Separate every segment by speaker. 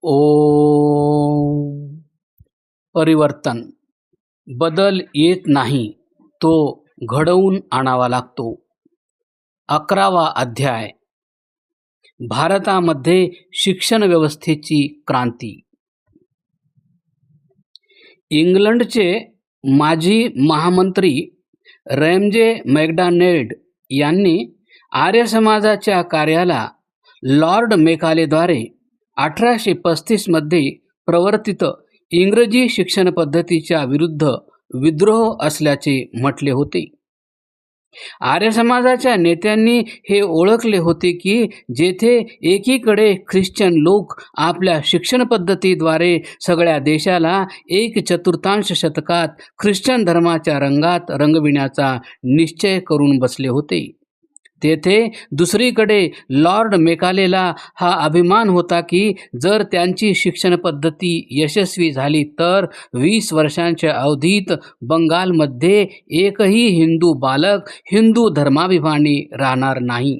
Speaker 1: ओम. परिवर्तन. बदल येत नाही, तो घडवून आणावा लागतो. 11वा अध्याय. भारतामध्ये शिक्षण व्यवस्थेची क्रांती. इंग्लंडचे माजी महामंत्री रॅमजे मॅकडॉनल्ड यांनी आर्य समाजाच्या कार्याला लॉर्ड मेकालेद्वारे 1835 मध्ये प्रवर्तित इंग्रजी शिक्षण पद्धतीच्या विरुद्ध विद्रोह असल्याचे म्हटले होते. आर्य समाजाच्या नेत्यांनी हे ओळखले होते की जेथे एकीकडे ख्रिश्चन लोक आपल्या शिक्षण पद्धतीद्वारे सगळ्या देशाला 1/4 शतकात ख्रिश्चन धर्माच्या रंगात रंगविण्याचा निश्चय करून बसले होते, तेथे दुसरीकडे लॉर्ड मेकालेला हा अभिमान होता की जर त्यांची शिक्षण पद्धती यशस्वी झाली तर 20 वर्षांच्या अवधीत बंगालमध्ये एकही हिंदू बालक हिंदू धर्माभिमानी राहणार नाही.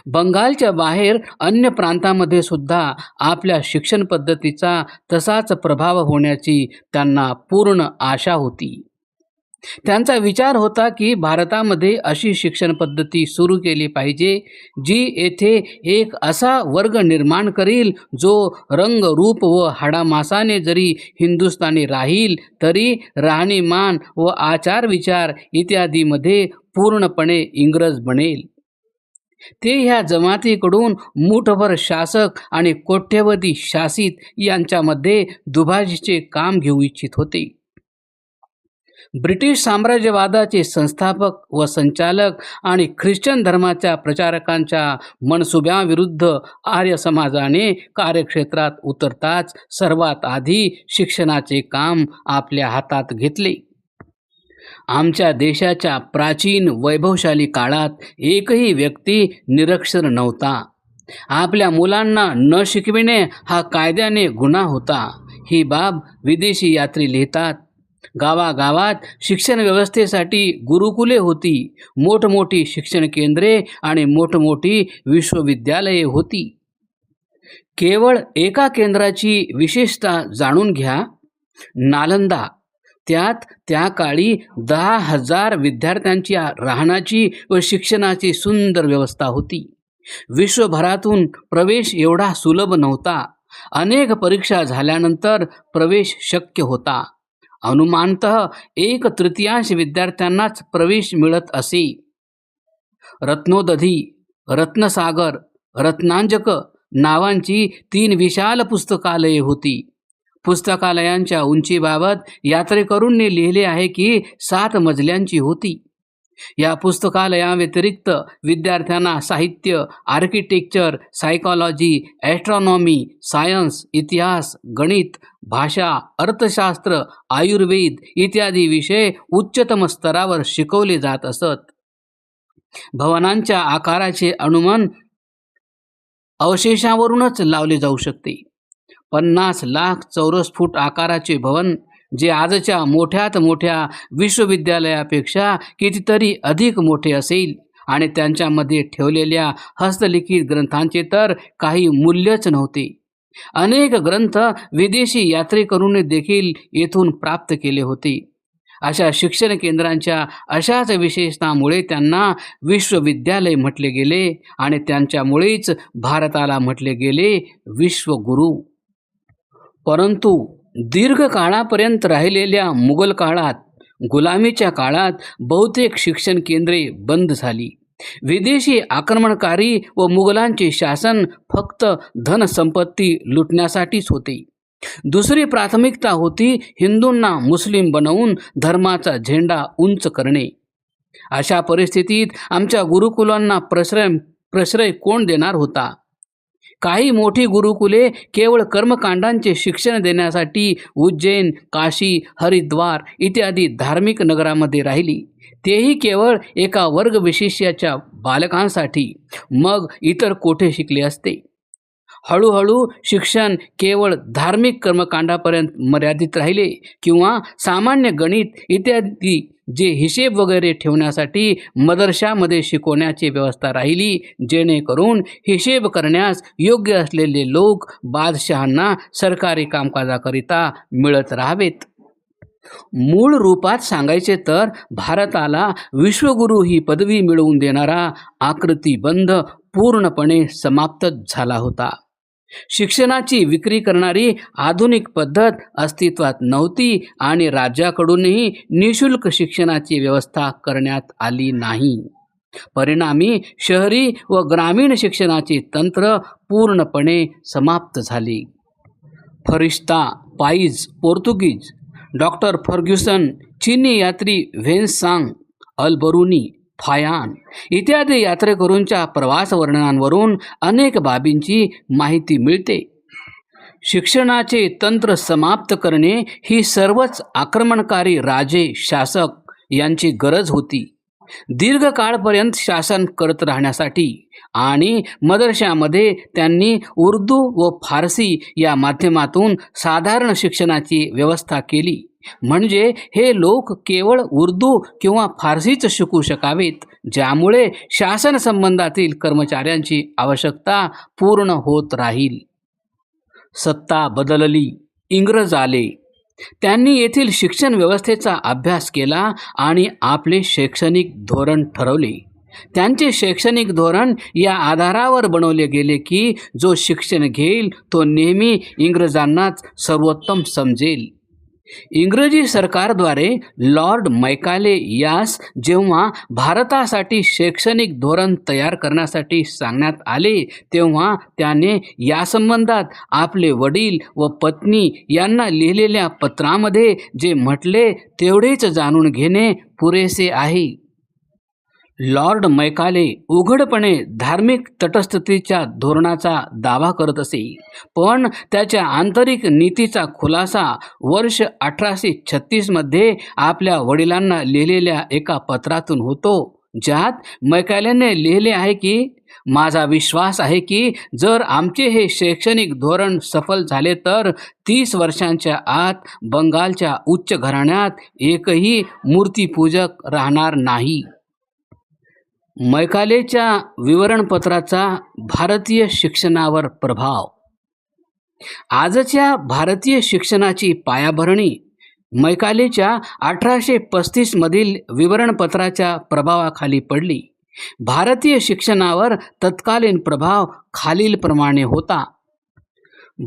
Speaker 1: बंगालच्या बाहेर अन्य प्रांतामध्ये सुद्धा आपल्या शिक्षण पद्धतीचा तसाच प्रभाव होण्याची त्यांना पूर्ण आशा होती. त्यांचा विचार होता की भारतामध्ये अशी शिक्षण पद्धती सुरू केली पाहिजे जी येथे एक असा वर्ग निर्माण करील जो रंग रूप व हाडामासाने जरी हिंदुस्थानी राहील तरी राहणीमान व आचार विचार इत्यादीमध्ये पूर्णपणे इंग्रज बनेल. ते ह्या जमातीकडून मूठभर शासक आणि कोट्यवधी शासित यांच्यामध्ये दुभाषीचे काम घेऊ इच्छित होते. ब्रिटिश साम्राज्यवादाचे संस्थापक व संचालक आणि ख्रिश्चन धर्माच्या प्रचारकांच्या मनसुब्याविरुद्ध आर्य समाजाने कार्यक्षेत्रात उतरताच सर्वात आधी शिक्षणाचे काम आपल्या हातात घेतले. आमच्या देशाच्या प्राचीन वैभवशाली काळात एकही व्यक्ती निरक्षर नव्हता. आपल्या मुलांना न शिकविणे हा कायद्याने गुन्हा होता. ही बाब विदेशी यात्री लिहितात. गावागावात शिक्षण व्यवस्थेसाठी गुरुकुले होती, मोठमोठी शिक्षण केंद्रे आणि मोठमोठी विश्वविद्यालये होती. केवळ एका केंद्राची विशेषता जाणून घ्या. नालंदा. त्यात त्या काळी 10,000 विद्यार्थ्यांची राहण्याची व शिक्षणाची सुंदर व्यवस्था होती. विश्वभरातून प्रवेश एवढा सुलभ नव्हता. अनेक परीक्षा झाल्यानंतर प्रवेश शक्य होता. अनुमानतः 1/3 विद्यार्थ्यांनाच प्रवेश मिळत असे. रत्नोदधी, रत्नसागर, रत्नांजक नावांची 3 विशाल पुस्तकालये होती. पुस्तकालयांच्या उंचीबाबत यात्रेकरूंनी लिहिले आहे की 7 मजल्यांची होती. या पुस्तकालयाव्यतिरिक्त विद्यार्थ्यांना साहित्य, आर्किटेक्चर, सायकॉलॉजी, ॲस्ट्रॉनॉमी, सायन्स, इतिहास, गणित, भाषा, अर्थशास्त्र, आयुर्वेद इत्यादी विषय उच्चतम स्तरावर शिकवले जात असत. भवनांच्या आकाराचे अनुमान अवशेषावरूनच लावले जाऊ शकते. 50 लाख चौरस फूट आकाराचे भवन जे आजच्या मोठ्यात मोठ्या विश्वविद्यालयापेक्षा कितीतरी अधिक मोठे असेल आणि त्यांच्यामध्ये ठेवलेल्या हस्तलिखित ग्रंथांचे तर काही मूल्यच नव्हते. अनेक ग्रंथ विदेशी यात्रेकरूंनी देखील येथून प्राप्त केले होते. अशा शिक्षण केंद्रांच्या अशाच विशेषतामुळे त्यांना विश्वविद्यालय म्हटले गेले आणि त्यांच्यामुळेच भारताला म्हटले गेले विश्वगुरू. परंतु दीर्घ काळापर्यंत राहिलेल्या मुघल काळात, गुलामीच्या काळात बहुतेक शिक्षण केंद्रे बंद झाली. विदेशी आक्रमणकारी व मुघलांचे शासन फक्त धनसंपत्ती लुटण्यासाठीच होते. दुसरी प्राथमिकता होती हिंदूंना मुस्लिम बनवून धर्माचा झेंडा उंच करणे. अशा परिस्थितीत आमच्या गुरुकुलांना प्रश्रय कोण देणार होता? काही मोठी गुरुकुले केवळ कर्मकांडांचे शिक्षण देण्यासाठी उज्जैन, काशी, हरिद्वार इत्यादी धार्मिक नगरामध्ये राहिली, तेही केवळ एका वर्गविशेषाच्या बालकांसाठी. मग इतर कोठे शिकले असते? हळूहळू शिक्षण केवळ धार्मिक कर्मकांडापर्यंत मर्यादित राहिले किंवा सामान्य गणित इत्यादी जे हिशेब वगैरे ठेवण्यासाठी मदरशामध्ये शिकवण्याची व्यवस्था राहिली, जेणेकरून हिशेब करण्यास योग्य असलेले लोक बादशहांना सरकारी कामकाजाकरिता मिळत राहावेत. मूळ रूपात सांगायचे तर भारताला विश्वगुरू ही पदवी मिळवून देणारा आकृतिबंध पूर्णपणे समाप्तच झाला होता. शिक्षणाची विक्री करणारी आधुनिक पद्धत अस्तित्वात नव्हती आणि राज्याकडूनही निशुल्क शिक्षणाची व्यवस्था करण्यात आली नाही. परिणामी शहरी व ग्रामीण शिक्षणाची तंत्र पूर्णपणे समाप्त झाली. फरिश्ता, पाईज, पोर्तुगीज, डॉक्टर फर्ग्युसन, चीनी यात्री व्हेन्सांग, अल-बरुनी, फायान इत्यादी यात्रेकरूंच्या प्रवास वर्णनांवरून अनेक बाबींची माहिती मिळते. शिक्षणाचे तंत्र समाप्त करणे ही सर्वच आक्रमणकारी राजे, शासक यांची गरज होती. दीर्घकाळपर्यंत शासन करत राहण्यासाठी आणि मदरशामध्ये त्यांनी उर्दू व फारसी या माध्यमातून साधारण शिक्षणाची व्यवस्था केली. म्हणजे हे लोक केवळ उर्दू किंवा फारसीच शिकू शकावेत, ज्यामुळे शासन संबंधातील कर्मचाऱ्यांची आवश्यकता पूर्ण होत राहील. सत्ता बदलली, इंग्रज आले. त्यांनी येथील शिक्षण व्यवस्थेचा अभ्यास केला आणि आपले शैक्षणिक धोरण ठरवले. त्यांचे शैक्षणिक धोरण या आधारावर बनवले गेले की जो शिक्षण घेईल तो नेहमी इंग्रजांनाच सर्वोत्तम समजेल. इंग्रजी सरकारद्वारे लॉर्ड मैकाले यास जेव्हा भारतासाठी शैक्षणिक धोरण तयार करण्यासाठी सांगण्यात आले, तेव्हा त्याने यासंबंधात आपले वडील व पत्नी यांना लिहिलेल्या पत्रामध्ये जे म्हटले तेवढेच जाणून घेणे पुरेसे आहे. लॉर्ड मैकाले उघडपणे धार्मिक तटस्थतेच्या धोरणाचा दावा करत असे, पण त्याच्या आंतरिक नीतीचा खुलासा वर्ष 1836 मध्ये आपल्या वडिलांना लिहिलेल्या एका पत्रातून होतो, ज्यात मैकालेने लिहिले आहे की माझा विश्वास आहे की जर आमचे हे शैक्षणिक धोरण सफल झाले तर 30 वर्षांच्या आत बंगालच्या उच्च घराण्यात एकही मूर्तीपूजक राहणार नाही. मैकालेच्या विवरणपत्राचा भारतीय शिक्षणावर प्रभाव. आजच्या भारतीय शिक्षणाची पायाभरणी मैकालेच्या 1835 मधील विवरणपत्राच्या प्रभावाखाली पडली. भारतीय शिक्षणावर तत्कालीन प्रभाव खालीलप्रमाणे होता.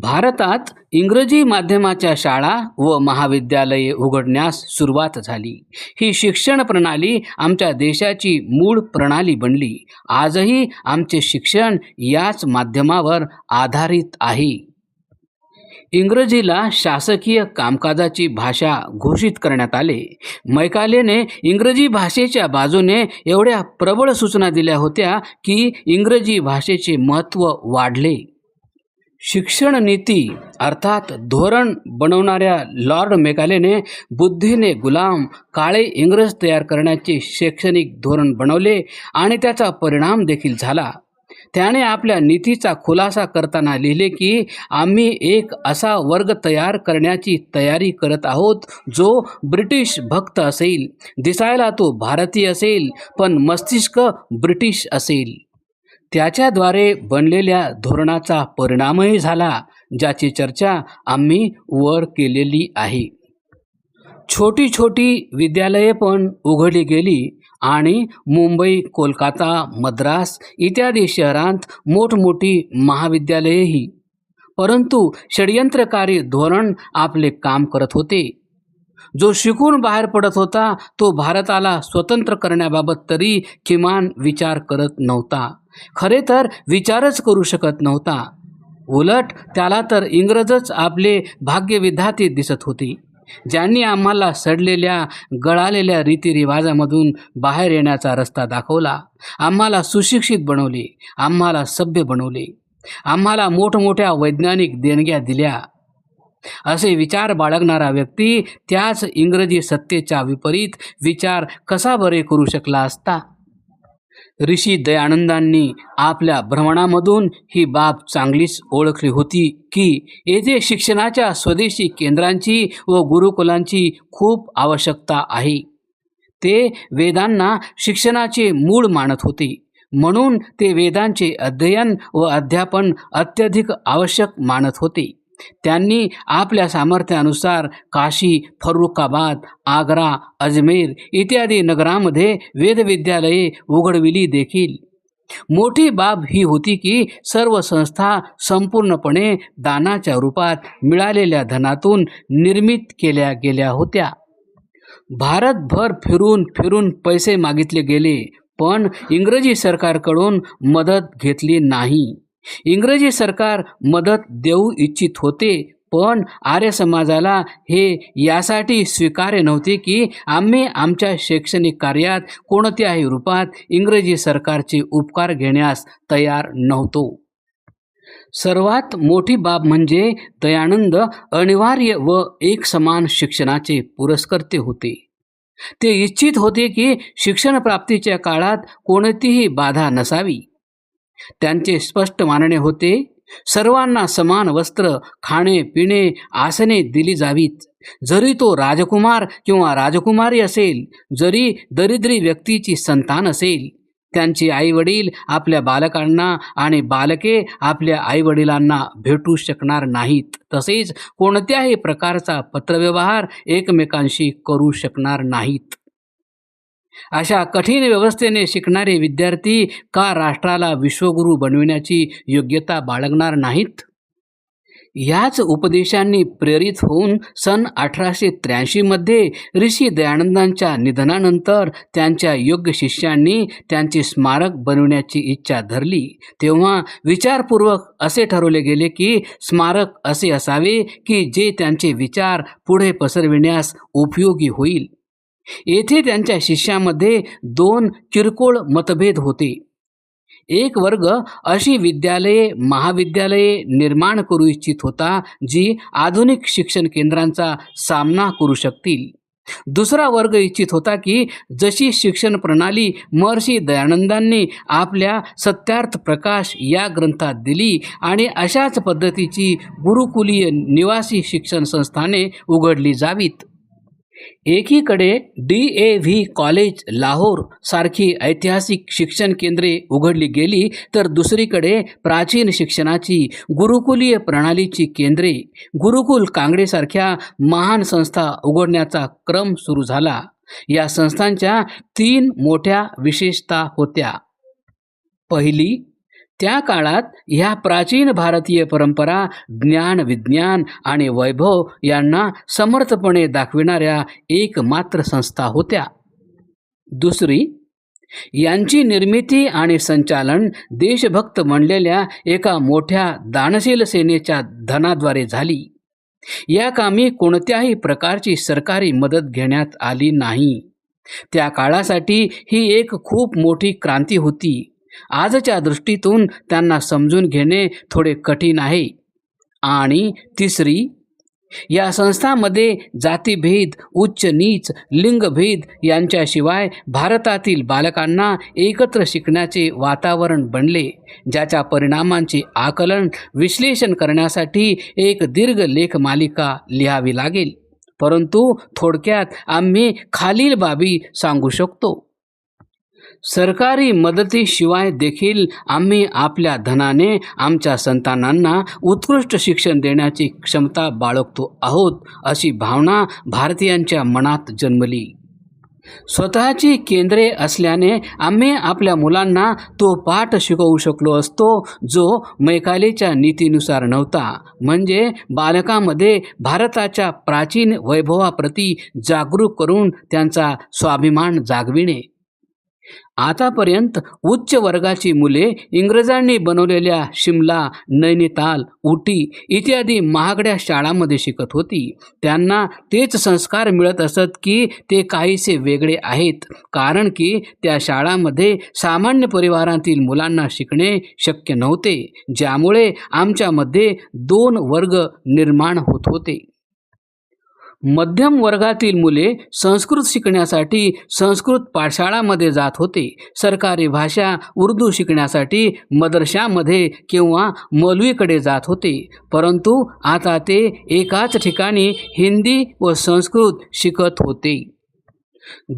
Speaker 1: भारतात इंग्रजी माध्यमाच्या शाळा व महाविद्यालये उघडण्यास सुरुवात झाली. ही शिक्षण प्रणाली आमच्या देशाची मूळ प्रणाली बनली. आजही आमचे शिक्षण याच माध्यमावर आधारित आहे. इंग्रजीला शासकीय कामकाजाची भाषा घोषित करण्यात आले. मैकालेने इंग्रजी भाषेच्या बाजूने एवढ्या प्रबळ सूचना दिल्या होत्या की इंग्रजी भाषेचे महत्त्व वाढले. शिक्षण नीती अर्थात धोरण बनवणाऱ्या लॉर्ड मैकालेने बुद्धीने गुलाम काळे इंग्रज तयार करण्याचे शैक्षणिक धोरण बनवले आणि त्याचा परिणाम देखील झाला. त्याने आपल्या नीतीचा खुलासा करताना लिहिले की आम्ही एक असा वर्ग तयार करण्याची तयारी करत आहोत जो ब्रिटिश भक्त असेल, दिसायला तो भारतीय असेल पण मस्तिष्क ब्रिटिश असेल. त्याच्याद्वारे बनलेल्या धोरणाचा परिणामही झाला, ज्याची चर्चा आम्ही वर केलेली आहे. छोटी छोटी विद्यालये पण उघडली गेली आणि मुंबई, कोलकाता, मद्रास इत्यादी शहरांत मोठमोठी महाविद्यालयेही. परंतु षड्यंत्रकारी धोरण आपले काम करत होते. जो शिकून बाहेर पडत होता तो भारताला स्वतंत्र करण्याबाबत तरी किमान विचार करत नव्हता. खरे तर विचारच करू शकत नव्हता. उलट त्याला तर इंग्रजच आपले भाग्यविधाते दिसत होते, ज्यांनी आम्हाला सडलेल्या गळालेल्या रीतिरिवाजामधून बाहेर येण्याचा रस्ता दाखवला. आम्हाला सुशिक्षित बनवले, आम्हाला सभ्य बनवले, आम्हाला मोठमोठ्या वैज्ञानिक देणग्या दिल्या. असे विचार बाळगणारा व्यक्ती त्याच इंग्रजी सत्तेच्या विपरीत विचार कसा बरे करू शकला असता. ऋषी दयानंदांनी आपल्या भ्रमणामधून ही बाब चांगलीच ओळखली होती की येथे शिक्षणाच्या स्वदेशी केंद्रांची व गुरुकुलांची खूप आवश्यकता आहे. ते वेदांना शिक्षणाचे मूळ मानत होते. म्हणून ते वेदांचे अध्ययन व अध्यापन अत्यधिक आवश्यक मानत होते. त्यांनी आपल्या सामर्थ्यानुसार काशी, फर्रुखाबाद, आग्रा, अजमेर इत्यादी नगरांमध्ये वेदविद्यालये उघडविली देखील. मोठी बाब ही होती की सर्व संस्था संपूर्णपणे दानाच्या रूपात मिळालेल्या धनातून निर्मित केल्या गेल्या होत्या. भारतभर फिरून फिरून पैसे मागितले गेले, पण इंग्रजी सरकारकडून मदत घेतली नाही. इंग्रजी सरकार मदत देऊ इच्छित होते, पण आर्य समाजाला हे यासाठी स्वीकार्य नव्हते की आम्ही आमच्या शैक्षणिक कार्यात कोणत्याही रूपात इंग्रजी सरकारचे उपकार घेण्यास तयार नव्हतो. सर्वात मोठी बाब म्हणजे दयानंद अनिवार्य व एकसमान शिक्षणाचे पुरस्कर्ते होते. ते इच्छित होते की शिक्षण प्राप्तीच्या काळात कोणतीही बाधा नसावी. त्यांचे स्पष्ट मानणे होते, सर्वांना समान वस्त्र, खाणे पिणे, आसने दिली जावीत. जरी तो राजकुमार किंवा राजकुमारी असेल, जरी दरिद्री व्यक्तीची संतान असेल, त्यांचे आईवडील आपल्या बालकांना आणि बालके आपल्या आईवडिलांना भेटू शकणार नाहीत. तसेच कोणत्याही प्रकारचा पत्रव्यवहार एकमेकांशी करू शकणार नाहीत. अशा कठीण व्यवस्थेने शिकणारे विद्यार्थी का राष्ट्राला विश्वगुरू बनविण्याची योग्यता बाळगणार नाहीत? याच उपदेशांनी प्रेरित होऊन सन 1883 मध्ये ऋषी दयानंदांच्या निधनानंतर त्यांच्या योग्य शिष्यांनी त्यांचे स्मारक बनविण्याची इच्छा धरली. तेव्हा विचारपूर्वक असे ठरवले गेले की स्मारक असे असावे की जे त्यांचे विचार पुढे पसरविण्यास उपयोगी होईल. येथे त्यांच्या शिष्यामध्ये 2 किरकोळ मतभेद होते. एक वर्ग अशी विद्यालये, महाविद्यालये निर्माण करू इच्छित होता जी आधुनिक शिक्षण केंद्रांचा सामना करू शकतील. दुसरा वर्ग इच्छित होता की जशी शिक्षण प्रणाली महर्षी दयानंदांनी आपल्या सत्यार्थ प्रकाश या ग्रंथात दिली आणि अशाच पद्धतीची गुरुकुलीय निवासी शिक्षण संस्थाने उघडली जावीत. एकीकडे DAV कॉलेज लाहोर सारखी ऐतिहासिक शिक्षण केंद्रे उघडली गेली, तर दुसरीकडे प्राचीन शिक्षणाची गुरुकुलीय प्रणालीची केंद्रे, गुरुकुल कांगडेसारख्या महान संस्था उघडण्याचा क्रम सुरू झाला. या संस्थांच्या 3 मोठ्या विशेषता होत्या. पहिली, त्या काळात ह्या प्राचीन भारतीय परंपरा, ज्ञान, विज्ञान आणि वैभव यांना समर्थपणे दाखविणाऱ्या एकमात्र संस्था होत्या. दुसरी, यांची निर्मिती आणि संचालन देशभक्त म्हणलेल्या एका मोठ्या दानशील सेनेच्या धनाद्वारे झाली. या कामी कोणत्याही प्रकारची सरकारी मदत घेण्यात आली नाही. त्या काळासाठी ही एक खूप मोठी क्रांती होती. आजच्या दृष्टीतून त्यांना समजून घेणे थोडे कठीण आहे. आणि तिसरी, या संस्थांमध्ये जातीभेद, उच्च नीच, लिंगभेद यांच्याशिवाय भारतातील बालकांना एकत्र शिकण्याचे वातावरण बनले, ज्याच्या परिणामांचे आकलन, विश्लेषण करण्यासाठी एक दीर्घ लेखमालिका लिहावी लागेल. परंतु थोडक्यात आम्ही खालील बाबी सांगू शकतो. सरकारी मदतीशिवाय देखील आम्ही आपल्या धनाने आमच्या संतानांना उत्कृष्ट शिक्षण देण्याची क्षमता बाळगतो आहोत, अशी भावना भारतीयांच्या मनात जन्मली. स्वतःची केंद्रे असल्याने आम्ही आपल्या मुलांना तो पाठ शिकवू शकलो असतो जो मैकालेच्या नीतीनुसार नव्हता, म्हणजे बालकांमध्ये भारताच्या प्राचीन वैभवाप्रती जागरूक करून त्यांचा स्वाभिमान जागविणे. आतापर्यंत उच्च वर्गाची मुले इंग्रजांनी बनवलेल्या शिमला, नैनिताल, उटी इत्यादी महागड्या शाळांमध्ये शिकत होती. त्यांना तेच संस्कार मिळत असत की ते काहीसे वेगळे आहेत, कारण की त्या शाळांमध्ये सामान्य परिवारातील मुलांना शिकणे शक्य नव्हते, ज्यामुळे आमच्यामध्ये 2 वर्ग निर्माण होत होते. मध्यम वर्गातील मुले संस्कृत शिकण्यासाठी संस्कृत पाठशाळांमध्ये जात होते. सरकारी भाषा उर्दू शिकण्यासाठी मदरशामध्ये किंवा मौलवीकडे जात होते. परंतु आता ते एकाच ठिकाणी हिंदी व संस्कृत शिकत होते.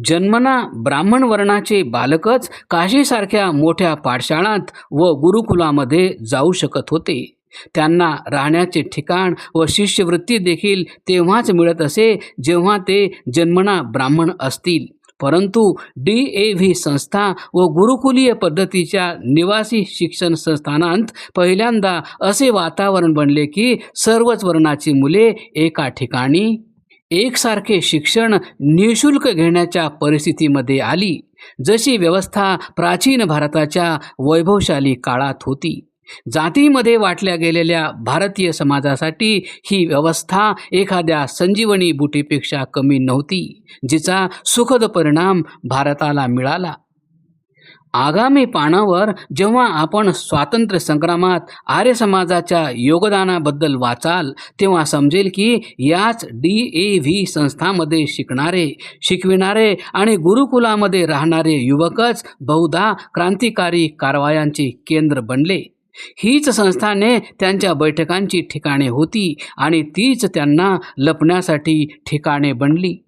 Speaker 1: जन्मना ब्राह्मण वर्णाचे बालकच काशीसारख्या मोठ्या पाठशाळांत व गुरुकुलामध्ये जाऊ शकत होते. त्यांना राहण्याचे ठिकाण व शिष्यवृत्ती देखील तेव्हाच मिळत असे जेव्हा ते जन्मना ब्राह्मण असतील. परंतु DAV संस्था व गुरुकुलीय पद्धतीच्या निवासी शिक्षण संस्थानांत पहिल्यांदा असे वातावरण बनले की सर्वच वर्णाची मुले एका ठिकाणी एकसारखे शिक्षण निःशुल्क घेण्याच्या परिस्थितीमध्ये आली, जशी व्यवस्था प्राचीन भारताच्या वैभवशाली काळात होती. जातीमध्ये वाटल्या गेलेल्या भारतीय समाजासाठी ही व्यवस्था एखाद्या संजीवनी बुटीपेक्षा कमी नव्हती, जिचा सुखद परिणाम भारताला मिळाला. आगामी पानावर जेव्हा आपण स्वातंत्र्य संग्रामात आर्य समाजाच्या योगदानाबद्दल वाचाल तेव्हा समजेल की याच DAV संस्थांमध्ये शिकणारे, शिकविणारे आणि गुरुकुलामध्ये राहणारे युवकच बहुधा क्रांतिकारी कारवायांचे केंद्र बनले. हीच संस्थाने त्यांच्या बैठकांची ठिकाणे होती आणि तीच त्यांना लपण्यासाठी ठिकाणे बनली.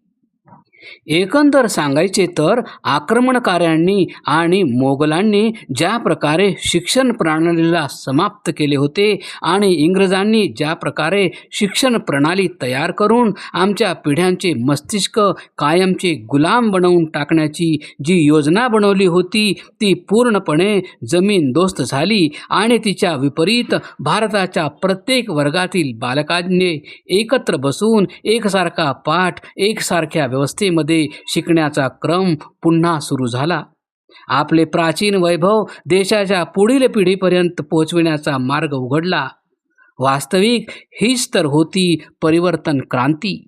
Speaker 1: एकंदर सांगायचे तर आक्रमणकाऱ्यांनी आणि मोगलांनी ज्या प्रकारे शिक्षण प्रणालीला समाप्त केले होते आणि इंग्रजांनी ज्या प्रकारे शिक्षण प्रणाली तयार करून आमच्या पिढ्यांचे मस्तिष्क कायमचे गुलाम बनवून टाकण्याची जी योजना बनवली होती ती पूर्णपणे जमीनदोस्त झाली आणि तिच्या विपरीत भारताच्या प्रत्येक वर्गातील बालकांनी एकत्र बसून एकसारखा पाठ एकसारख्या व्यवस्थेमध्ये शिकण्याचा क्रम पुन्हा सुरू झाला. आपले प्राचीन वैभव देशाच्या पुढील पिढीपर्यंत पोहोचविण्याचा मार्ग उघडला. वास्तविक हीच तर होती परिवर्तन क्रांती.